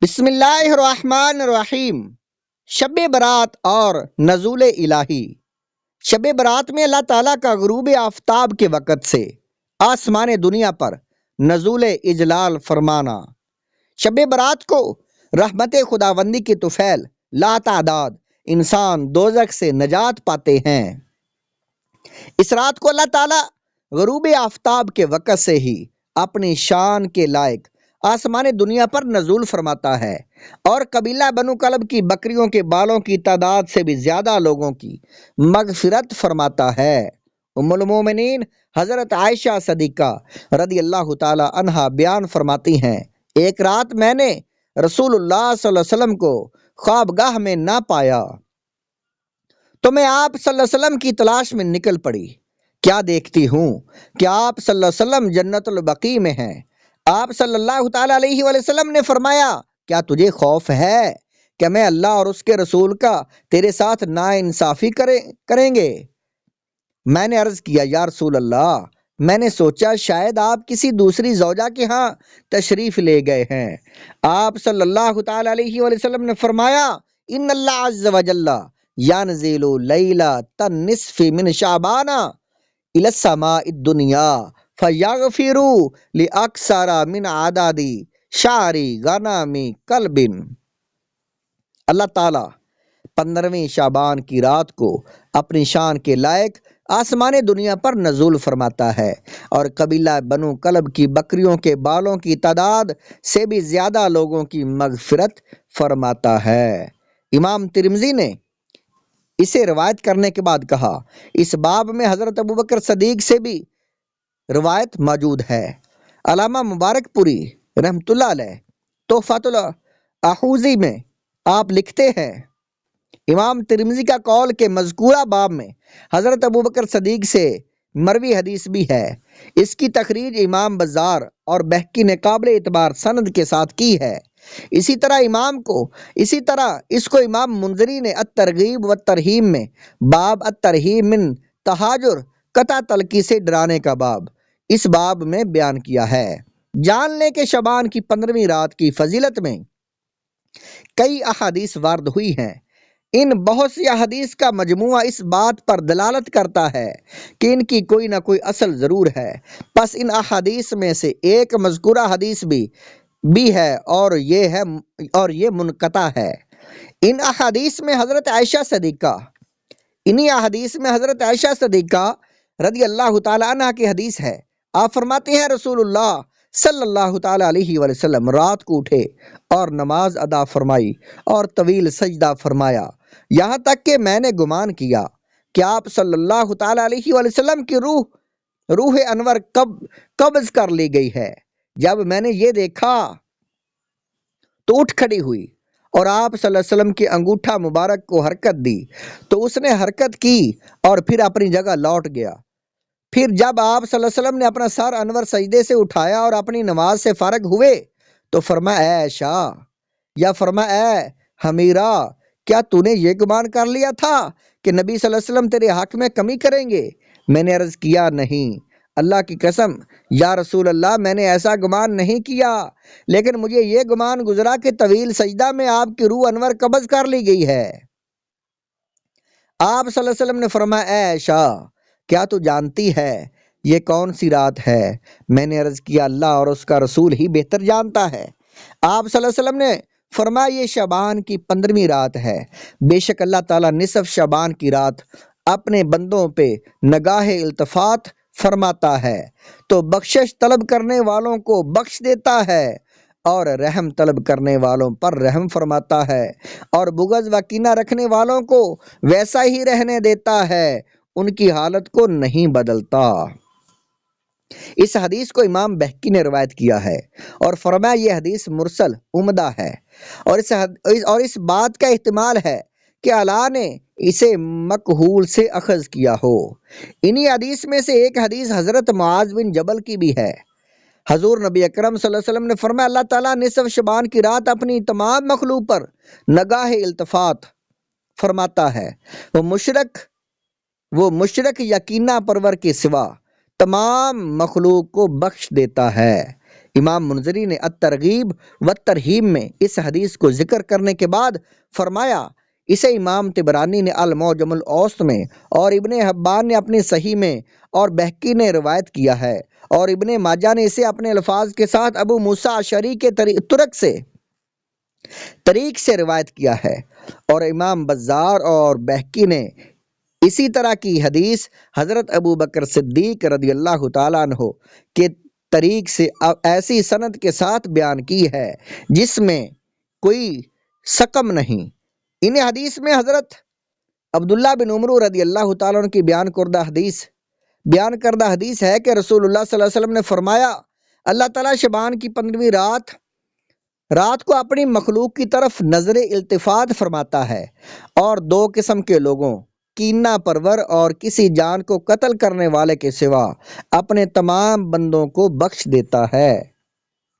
بسم اللہ الرحمن الرحیم۔ شب برات اور نزول الہی۔ شب برات میں اللہ تعالیٰ کا غروب آفتاب کے وقت سے آسمان دنیا پر نزول اجلال فرمانا۔ شب برات کو رحمت خداوندی کی طفیل لا تعداد انسان دوزخ سے نجات پاتے ہیں۔ اس رات کو اللہ تعالیٰ غروب آفتاب کے وقت سے ہی اپنی شان کے لائق آسمان دنیا پر نزول فرماتا ہے اور قبیلہ بنو کلب کی بکریوں کے بالوں کی تعداد سے بھی زیادہ لوگوں کی مغفرت فرماتا ہے۔ ام المومنین حضرت عائشہ صدیقہ رضی اللہ تعالی عنہا بیان فرماتی ہیں، ایک رات میں نے رسول اللہ صلی اللہ علیہ وسلم کو خوابگاہ میں نہ پایا تو میں آپ صلی اللہ علیہ وسلم کی تلاش میں نکل پڑی۔ کیا دیکھتی ہوں کہ آپ صلی اللہ علیہ وسلم جنت البقیع میں ہیں۔ آپ صلی اللہ تعالی علیہ وآلہ وسلم نے فرمایا، کیا تجھے خوف ہے کہ میں اللہ اور اس کے رسول کا تیرے ساتھ ناانصافی کریں گے؟ میں نے عرض کیا، یا رسول اللہ، میں نے سوچا شاید آپ کسی دوسری زوجہ کے ہاں تشریف لے گئے ہیں۔ آپ صلی اللہ تعالی علیہ وآلہ وسلم نے فرمایا، ان اللہ عز وجل ینزل لیلۃ النصف من شعبان الی السماء الدنیا فیغفر لاکثر من عدد شعر غنم کلب۔ اللہ تعالیٰ 15ویں شعبان کی رات کو اپنی شان کے لائق آسمان دنیا پر نزول فرماتا ہے اور قبیلہ بنو کلب کی بکریوں کے بالوں کی تعداد سے بھی زیادہ لوگوں کی مغفرت فرماتا ہے۔ امام ترمذی نے اسے روایت کرنے کے بعد کہا، اس باب میں حضرت ابوبکر صدیق سے بھی روایت موجود ہے۔ علامہ مبارک پوری رحمۃ اللہ علیہ تحفۃ الاحوزی میں آپ لکھتے ہیں، امام ترمذی کا قول کہ مذکورہ باب میں حضرت ابوبکر صدیق سے مروی حدیث بھی ہے۔ اس کی تخریج امام بزار اور بہقی نے قابل اعتبار سند کے ساتھ کی ہے۔ اسی طرح اس کو امام منذری نے الترغیب والترہیب میں باب الترہیب من تہاجر قطع تلقی سے ڈرانے کا باب اس باب میں بیان کیا ہے۔ جان لیں کہ شعبان کی 15ویں رات کی فضیلت میں کئی احادیث وارد ہوئی ہیں۔ ان بہت سی احادیث کا مجموعہ اس بات پر دلالت کرتا ہے کہ ان کی کوئی نہ کوئی اصل ضرور ہے۔ پس ان احادیث میں سے ایک مذکورہ حدیث بھی ہے اور یہ منقطع ہے۔ انہی احادیث میں حضرت عائشہ صدیقہ رضی اللہ تعالی عنہ کی حدیث ہے۔ آپ فرماتے ہیں، رسول اللہ صلی اللہ تعالی علیہ وآلہ وسلم رات کو اٹھے اور نماز ادا فرمائی اور طویل سجدہ فرمایا، یہاں تک کہ میں نے گمان کیا کہ آپ صلی اللہ تعالی علیہ وآلہ وسلم کی روح انور قبض کر لی گئی ہے۔ جب میں نے یہ دیکھا تو اٹھ کھڑی ہوئی اور آپ صلی اللہ علیہ وسلم کی انگوٹھا مبارک کو حرکت دی تو اس نے حرکت کی اور پھر اپنی جگہ لوٹ گیا۔ پھر جب آپ صلی اللہ علیہ وسلم نے اپنا سر انور سجدے سے اٹھایا اور اپنی نماز سے فارغ ہوئے تو فرمایا، اے عائشہ، یا فرمایا، اے حمیرہ، کیا تو نے یہ گمان کر لیا تھا کہ نبی صلی اللہ علیہ وسلم تیرے حق میں کمی کریں گے؟ میں نے عرض کیا، نہیں، اللہ کی قسم یا رسول اللہ، میں نے ایسا گمان نہیں کیا، لیکن مجھے یہ گمان گزرا کہ طویل سجدہ میں آپ کی روح انور قبض کر لی گئی ہے۔ آپ صلی اللہ علیہ وسلم نے فرمایا، اے عائشہ، کیا تو جانتی ہے یہ کون سی رات ہے؟ میں نے عرض کیا، اللہ اور اس کا رسول ہی بہتر جانتا ہے۔ آپ صلی اللہ علیہ وسلم نے فرمایا، یہ شعبان کی 15ویں رات ہے۔ بے شک اللہ تعالیٰ نصف شعبان کی رات اپنے بندوں پہ نگاہ التفات فرماتا ہے تو بخشش طلب کرنے والوں کو بخش دیتا ہے اور رحم طلب کرنے والوں پر رحم فرماتا ہے اور بغض و کینہ رکھنے والوں کو ویسا ہی رہنے دیتا ہے، ان کی حالت کو نہیں بدلتا۔ اس حدیث کو امام بہقی نے روایت کیا ہے اور فرمایا، یہ حدیث مرسل عمدہ ہے اور اس بات کا احتمال ہے کہ اللہ نے اسے مکحول سے اخذ کیا ہو۔ انہی حدیث میں سے ایک حدیث حضرت معاذ بن جبل کی بھی ہے۔ حضور نبی اکرم صلی اللہ علیہ وسلم نے فرمایا، اللہ تعالیٰ نصف شعبان کی رات اپنی تمام مخلوق پر نگاہ التفات فرماتا ہے۔ وہ مشرک یقینہ پرور کے سوا تمام مخلوق کو بخش دیتا ہے۔ امام منذری نے الترغیب و ترہیب میں اس حدیث کو ذکر کرنے کے بعد فرمایا، اسے امام طبرانی نے المعجم الاوسط میں اور ابن حبان نے اپنی صحیح میں اور بہقی نے روایت کیا ہے، اور ابن ماجہ نے اسے اپنے الفاظ کے ساتھ ابو موسیٰ اشعری کے طریق سے روایت کیا ہے، اور امام بزار اور بہقی نے اسی طرح کی حدیث حضرت ابو بکر صدیق رضی اللہ تعالیٰ عنہ کے طریق سے ایسی سند کے ساتھ بیان کی ہے جس میں کوئی سقم نہیں۔ ان حدیث میں حضرت عبداللہ بن عمر رضی اللہ تعالیٰ عنہ کی بیان کردہ حدیث ہے کہ رسول اللہ صلی اللہ علیہ وسلم نے فرمایا، اللہ تعالیٰ شبان کی 15ویں رات کو اپنی مخلوق کی طرف نظر التفات فرماتا ہے، اور 2 قسم کے لوگوں، کینہ پرور اور کسی جان کو قتل کرنے والے کے سوا اپنے تمام بندوں کو بخش دیتا ہے۔